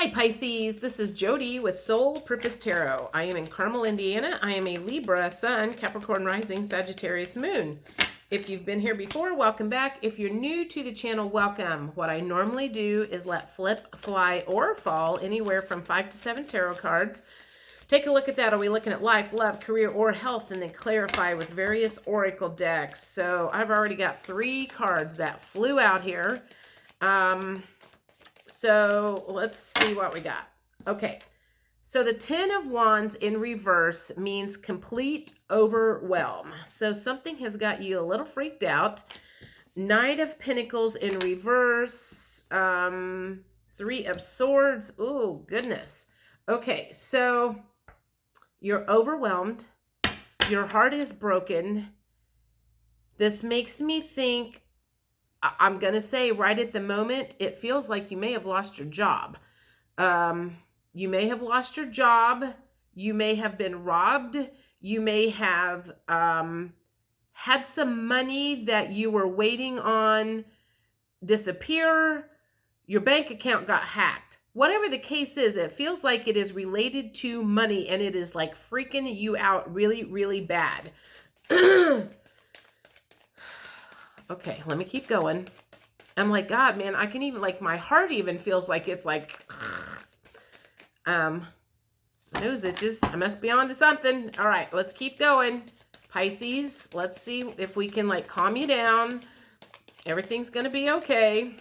Hi Pisces, this is Jody with Soul Purpose Tarot. I am in Carmel, Indiana. I am a Libra Sun, Capricorn Rising, Sagittarius Moon. If you've been here before, welcome back. If you're new to the channel, welcome. What I normally do is let flip, fly, or fall anywhere from 5 to 7 tarot cards. Take a look at that. Are we looking at life, love, career, or health? And then clarify with various oracle decks. So I've already got 3 cards that flew out here. So let's see what we got. Okay, so the 10 of Wands in reverse means complete overwhelm. So something has got you a little freaked out. Knight of Pentacles in reverse. 3 of Swords. Oh, goodness. Okay, so you're overwhelmed. Your heart is broken. This makes me think, I'm going to say right at the moment, it feels like you may have lost your job. You may have lost your job. You may have been robbed. You may have had some money that you were waiting on disappear. Your bank account got hacked. Whatever the case is, it feels like it is related to money and it is like freaking you out really, really bad. Okay, let me keep going. I'm like, God, man, I can even, like, my heart even feels like it's like, nose itches. I must be on to something. All right, let's keep going. Pisces, let's see if we can, like, calm you down. Everything's going to be okay.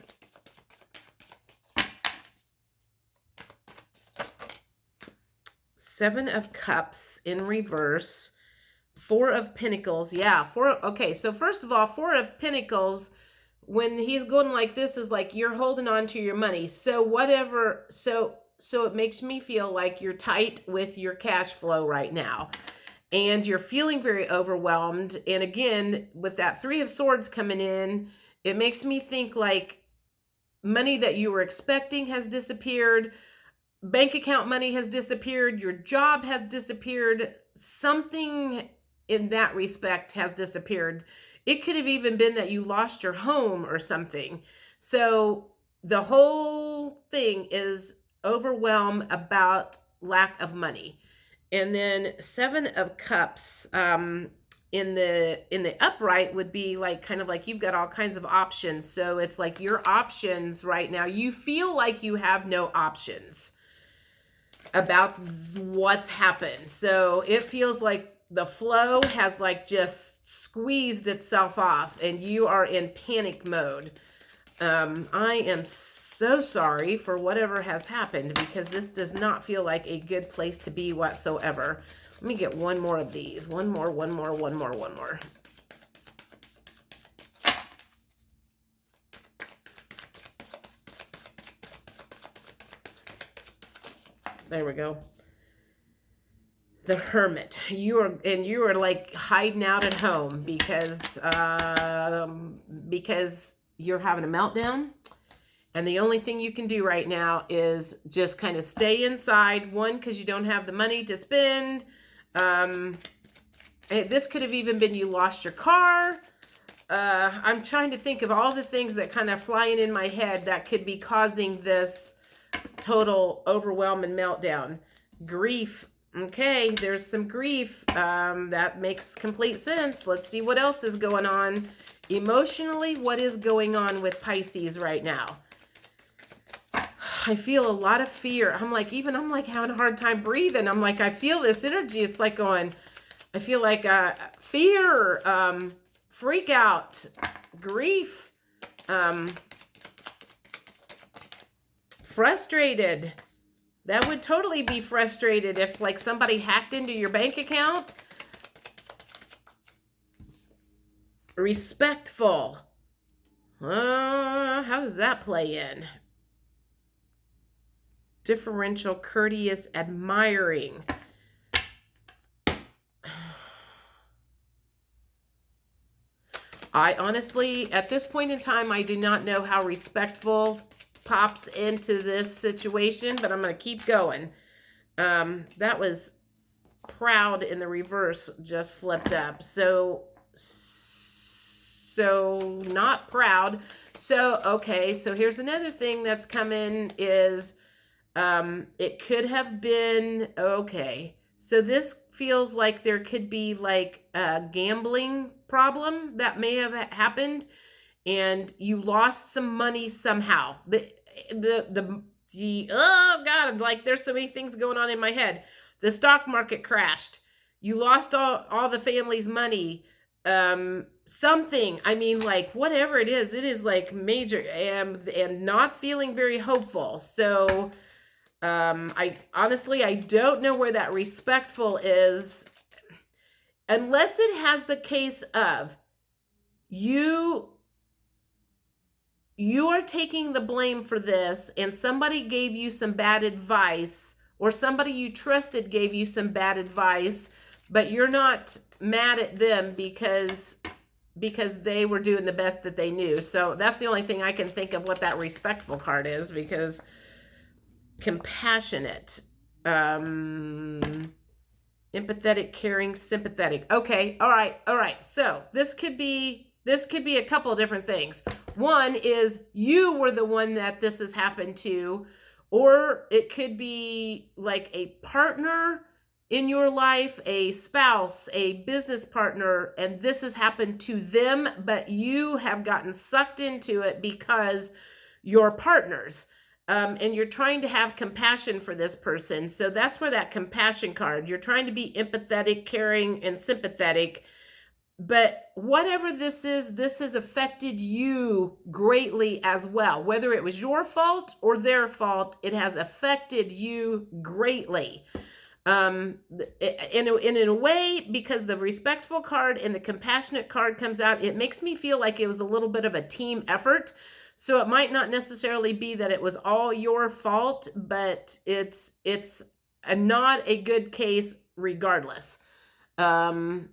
Seven of Cups in reverse. 4 of Pentacles. Yeah, 4. Okay, so first of all, 4 of Pentacles, when he's going like this, is like you're holding on to your money. So whatever, so it makes me feel like you're tight with your cash flow right now. And you're feeling very overwhelmed. And again, with that 3 of Swords coming in, it makes me think like money that you were expecting has disappeared. Bank account money has disappeared. Your job has disappeared. Something in that respect has disappeared. It could have even been that you lost your home or something. So the whole thing is overwhelmed about lack of money. And then 7 of Cups in the upright would be like kind of like you've got all kinds of options. So it's like your options right now, you feel like you have no options about what's happened. So it feels like the flow has like just squeezed itself off and you are in panic mode. I am so sorry for whatever has happened because this does not feel like a good place to be whatsoever. Let me get one more of these. One more. There we go. The Hermit. You are like hiding out at home because you're having a meltdown. And the only thing you can do right now is just kind of stay inside. One, because you don't have the money to spend. This could have even been you lost your car. I'm trying to think of all the things that kind of flying in my head that could be causing this total overwhelm and meltdown. Grief. Okay, there's some grief. That makes complete sense. Let's see what else is going on. Emotionally, what is going on with Pisces right now? I feel a lot of fear. I'm like having a hard time breathing. I'm like, I feel this energy. It's like going, I feel like fear, freak out, grief, frustrated. That would totally be frustrated if like somebody hacked into your bank account. Respectful. How does that play in? Differential, courteous, admiring. I honestly, at this point in time, I do not know how respectful pops into this situation, but I'm going to keep going. That was proud in the reverse, just flipped up. So not proud. So, okay, so here's another thing that's coming is It could have been, okay. So this feels like there could be like a gambling problem that may have happened, and you lost some money somehow. The oh God, like there's so many things going on in my head. The stock market crashed. You lost all the family's money. Something, I mean, like whatever it is like major, and not feeling very hopeful. So I honestly, I don't know where that respectful is, unless it has the case of you are taking the blame for this, and somebody gave you some bad advice, or somebody you trusted gave you some bad advice, but you're not mad at them because they were doing the best that they knew. So that's the only thing I can think of what that respectful card is, because compassionate, empathetic, caring, sympathetic. Okay, all right. So this could be a couple of different things. One is you were the one that this has happened to, or it could be like a partner in your life, a spouse, a business partner, and this has happened to them, but you have gotten sucked into it because you're partners. And you're trying to have compassion for this person. So that's where that compassion card, you're trying to be empathetic, caring, and sympathetic. But whatever this is, this has affected you greatly as well. Whether it was your fault or their fault, it has affected you greatly. In a way, because the respectful card and the compassionate card comes out, it makes me feel like it was a little bit of a team effort. So it might not necessarily be that it was all your fault, but it's not a good case regardless. So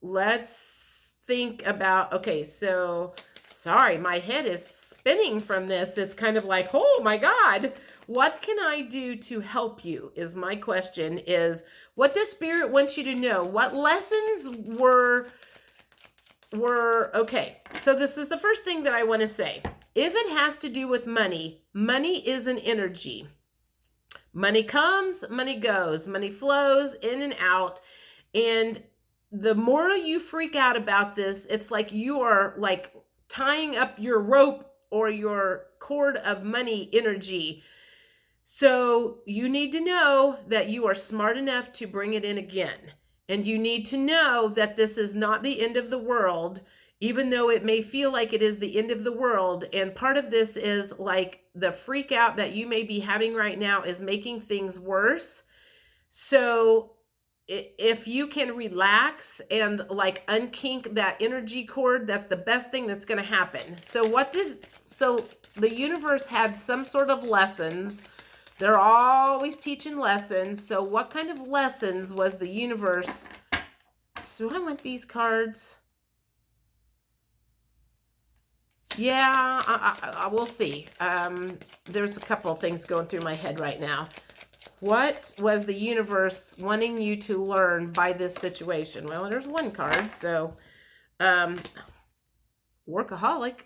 let's think about, okay, so sorry, my head is spinning from this. It's kind of like, oh my God, what can I do to help you is my question. Is what does Spirit want you to know? What lessons were okay. So this is the first thing that I want to say. If it has to do with money, money is an energy. Money comes, money goes, money flows in and out. And the more you freak out about this, it's like you are like tying up your rope or your cord of money energy. So you need to know that you are smart enough to bring it in again. And you need to know that this is not the end of the world, even though it may feel like it is the end of the world. And part of this is like the freak out that you may be having right now is making things worse. So if you can relax and like unkink that energy cord, that's the best thing that's going to happen. So the universe had some sort of lessons. They're always teaching lessons. So what kind of lessons was the universe? So I want these cards. Yeah, I will see. There's a couple of things going through my head right now. What was the universe wanting you to learn by this situation? Well, there's one card. So, workaholic.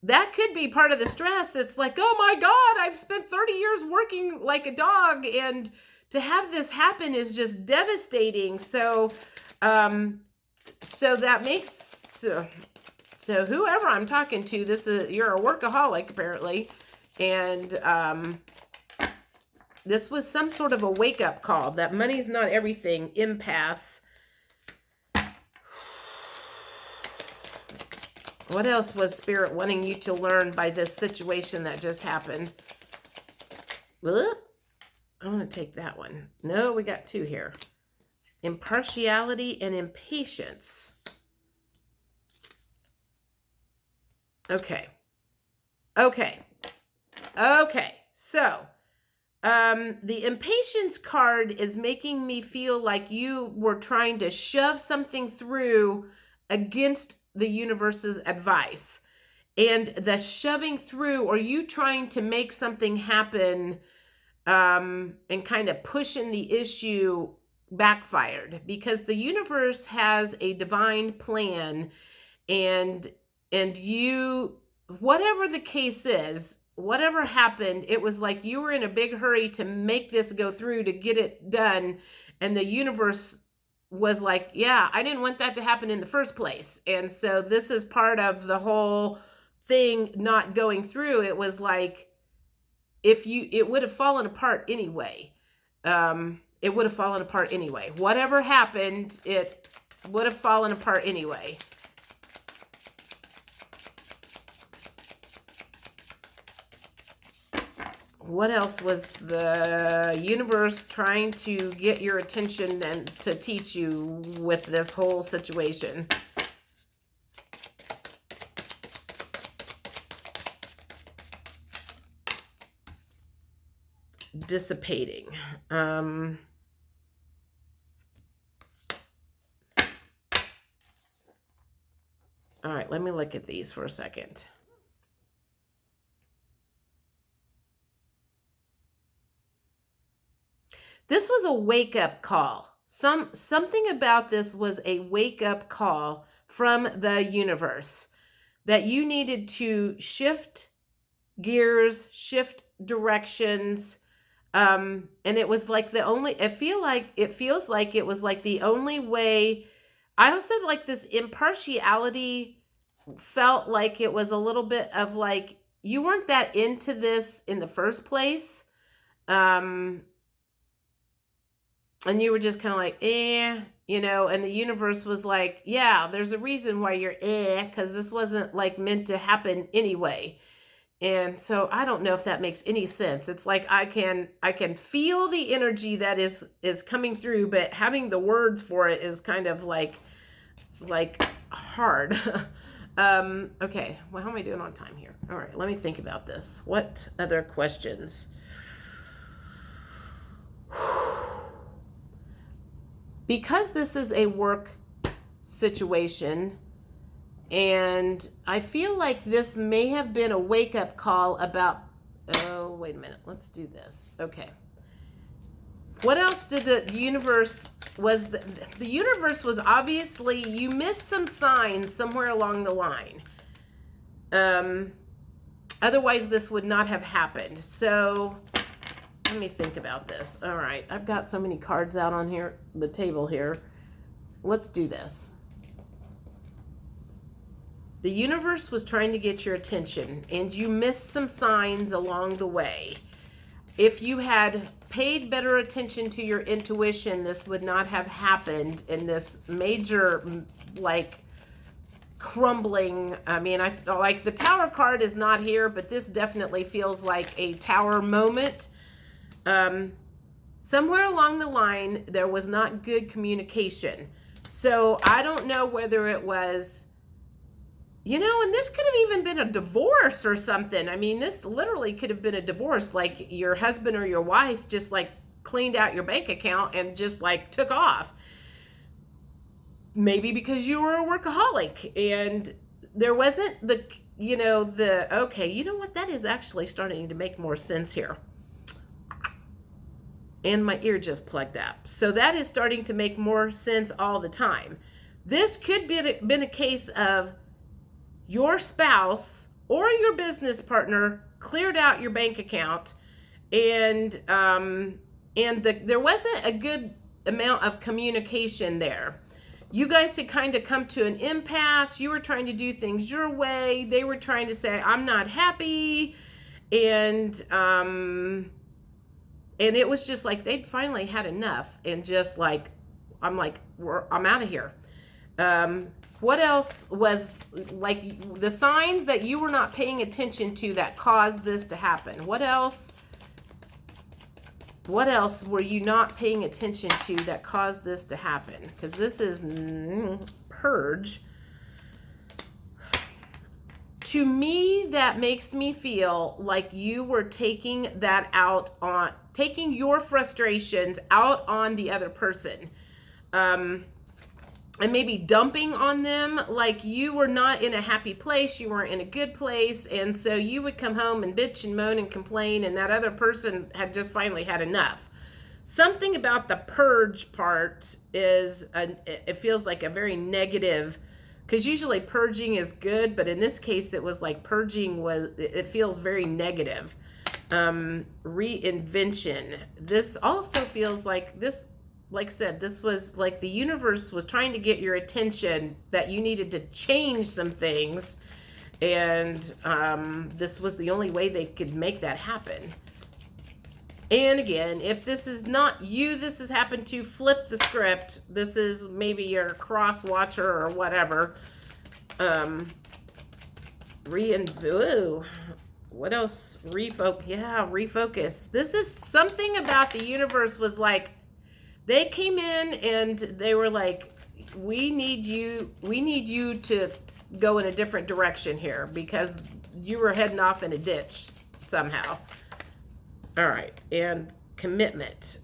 That could be part of the stress. It's like, oh my God, I've spent 30 years working like a dog, and to have this happen is just devastating. So that makes, so whoever I'm talking to, you're a workaholic apparently. And this was some sort of a wake-up call that money's not everything, impasse. What else was Spirit wanting you to learn by this situation that just happened? I'm going to take that one. No, we got two here. Impartiality and impatience. Okay. So, the impatience card is making me feel like you were trying to shove something through against the universe's advice. And the shoving through, or you trying to make something happen, and kind of pushing the issue, backfired, because the universe has a divine plan, and you, whatever the case is, whatever happened, it was like you were in a big hurry to make this go through, to get it done. And the universe was like, yeah, I didn't want that to happen in the first place. And so this is part of the whole thing not going through. It was like, it would have fallen apart anyway. It would have fallen apart anyway. Whatever happened, it would have fallen apart anyway. What else was the universe trying to get your attention and to teach you with this whole situation? Dissipating. All right, let me look at these for a second. This was a wake-up call. Something about this was a wake-up call from the universe that you needed to shift gears, shift directions. And it was like it feels like it was like the only way. I also like this impartiality, felt like it was a little bit of like, you weren't that into this in the first place. And you were just kind of like, and the universe was like, yeah, there's a reason why you're because this wasn't like meant to happen anyway. And so I don't know if that makes any sense. It's like I can feel the energy that is coming through, but having the words for it is kind of like hard. Okay, well, how am I doing on time here? All right, let me think about this. What other questions? Because this is a work situation, and I feel like this may have been a wake-up call about, oh, wait a minute, let's do this. Okay. What else did the universe, the universe was obviously, you missed some signs somewhere along the line. Otherwise, this would not have happened. So let me think about this. All right, I've got so many cards out on here, the table here. Let's do this. The universe was trying to get your attention, and you missed some signs along the way. If you had paid better attention to your intuition, this would not have happened in this major, like, crumbling. I mean, I like the Tower card is not here, but this definitely feels like a Tower moment. Somewhere along the line, there was not good communication. So I don't know whether it was, and this could have even been a divorce or something. I mean, this literally could have been a divorce, like your husband or your wife just like cleaned out your bank account and just like took off. Maybe because you were a workaholic and there wasn't okay, you know what, that is actually starting to make more sense here. And my ear just plugged up. So that is starting to make more sense all the time. This could be been a case of your spouse or your business partner cleared out your bank account, and there wasn't a good amount of communication there. You guys had kind of come to an impasse. You were trying to do things your way. They were trying to say, I'm not happy. And it was just like they'd finally had enough, and just like, I'm out of here. What else was like the signs that you were not paying attention to that caused this to happen? What else were you not paying attention to that caused this to happen? Because this is purge. To me, that makes me feel like you were taking your frustrations out on the other person. And maybe dumping on them, like you were not in a happy place, you weren't in a good place, and so you would come home and bitch and moan and complain, and that other person had just finally had enough. Something about the purge part it feels like a very negative because usually purging is good, but in this case it was like purging was, it feels very negative. Reinvention. This also feels like this, like I said, this was like the universe was trying to get your attention that you needed to change some things. And this was the only way they could make that happen. And again, if this is not you, this has happened to, flip the script. This is maybe your cross watcher or whatever. What else? Refocus. This is something about the universe was like, they came in and they were like, we need you to go in a different direction here because you were heading off in a ditch somehow. All right, and commitment.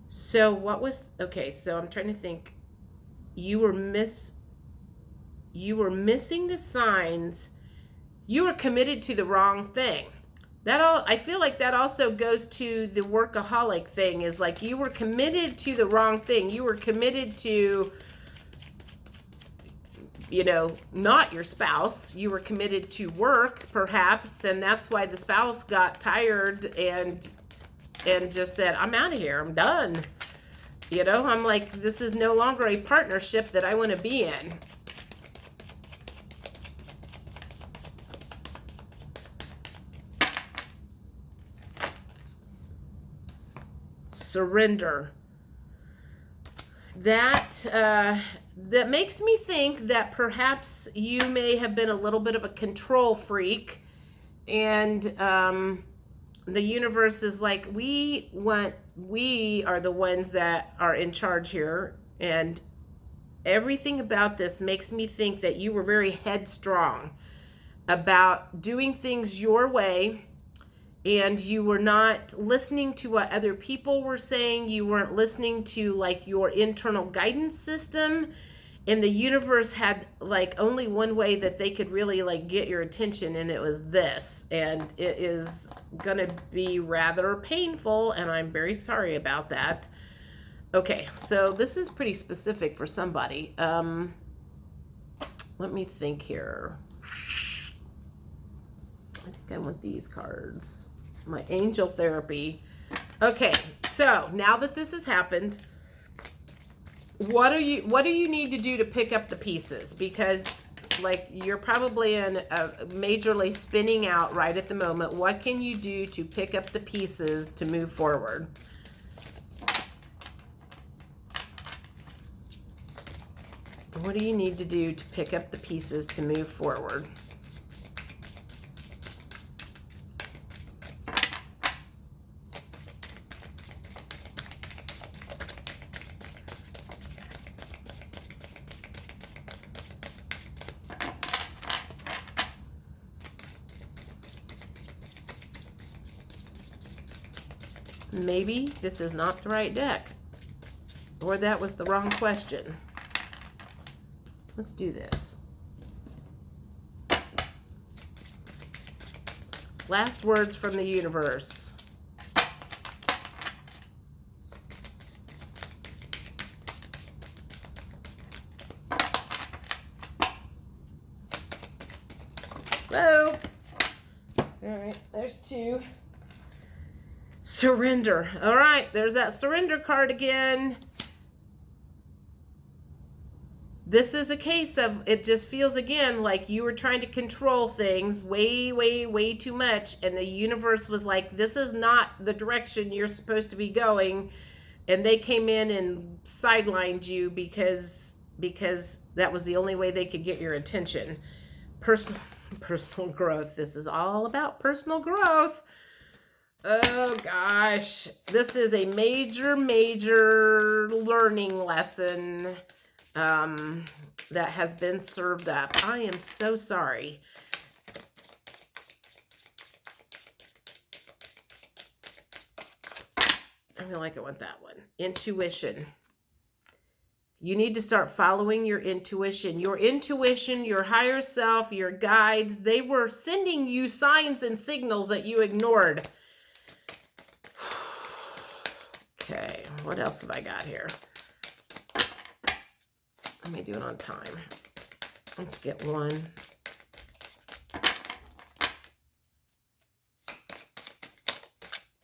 So what was, okay, so I'm trying to think. You were missing the signs. You were committed to the wrong thing. I feel like that also goes to the workaholic thing, is like you were committed to the wrong thing. You were committed to, not your spouse. You were committed to work, perhaps, and that's why the spouse got tired and just said, I'm out of here. I'm done. I'm like, this is no longer a partnership that I want to be in. Surrender. That makes me think that perhaps you may have been a little bit of a control freak, and the universe is like, we are the ones that are in charge here, and everything about this makes me think that you were very headstrong about doing things your way, and you were not listening to what other people were saying. You weren't listening to like your internal guidance system, and the universe had like only one way that they could really like get your attention, and it was this, and it is gonna be rather painful, and I'm very sorry about that. Okay, so this is pretty specific for somebody. Let me think here. I think I want these cards. My angel therapy. Okay, so now that this has happened, what do you need to do to pick up the pieces? Because like you're probably in a majorly spinning out right at the moment. What can you do to pick up the pieces to move forward? What do you need to do to pick up the pieces to move forward? Maybe this is not the right deck, or that was the wrong question. Let's do this. Last words from the universe. Hello. All right, there's two. Surrender. All right, there's that surrender card again. This is a case of, it just feels again like you were trying to control things way, way, way too much, and the universe was like, this is not the direction you're supposed to be going, and they came in and sidelined you because that was the only way they could get your attention. Personal growth. This is all about personal growth. Oh gosh, this is a major learning lesson that has been served up. I am so sorry. I feel like I want that one. Intuition. You need to start following your intuition. Your intuition, your higher self, your guides, they were sending you signs and signals that you ignored. What else have I got here? Let me do it on time. Let's get one.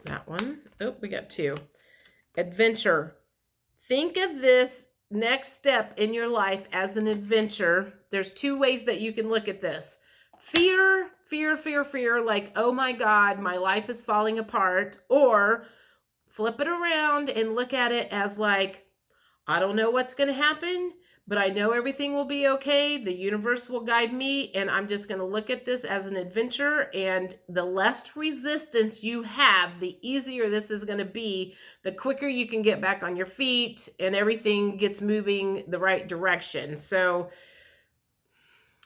That one. Oh, we got two. Adventure. Think of this next step in your life as an adventure. There's two ways that you can look at this. Fear, fear, fear, fear, like, oh my God, my life is falling apart. Or flip it around and look at it as like, I don't know what's going to happen, but I know everything will be okay. The universe will guide me, and I'm just going to look at this as an adventure. And the less resistance you have, the easier this is going to be, the quicker you can get back on your feet and everything gets moving the right direction. So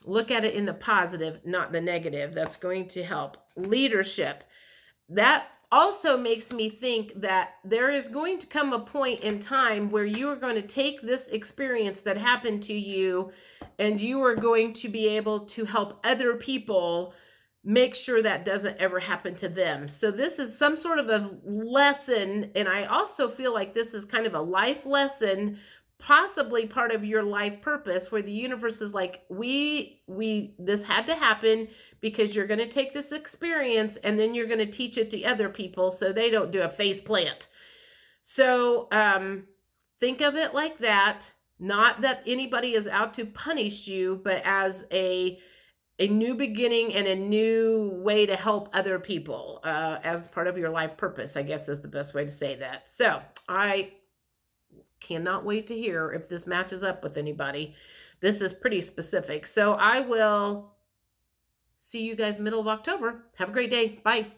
look at it in the positive, not the negative. That's going to help. Leadership. That also makes me think that there is going to come a point in time where you are going to take this experience that happened to you and you are going to be able to help other people make sure that doesn't ever happen to them. So this is some sort of a lesson, and I also feel like this is kind of a life lesson, possibly part of your life purpose, where the universe is like, this had to happen because you're going to take this experience and then you're going to teach it to other people so they don't do a face plant. So think of it like that. Not that anybody is out to punish you, but as a new beginning and a new way to help other people as part of your life purpose, I guess is the best way to say that. So I cannot wait to hear if this matches up with anybody. This is pretty specific. So I will see you guys middle of October. Have a great day. Bye.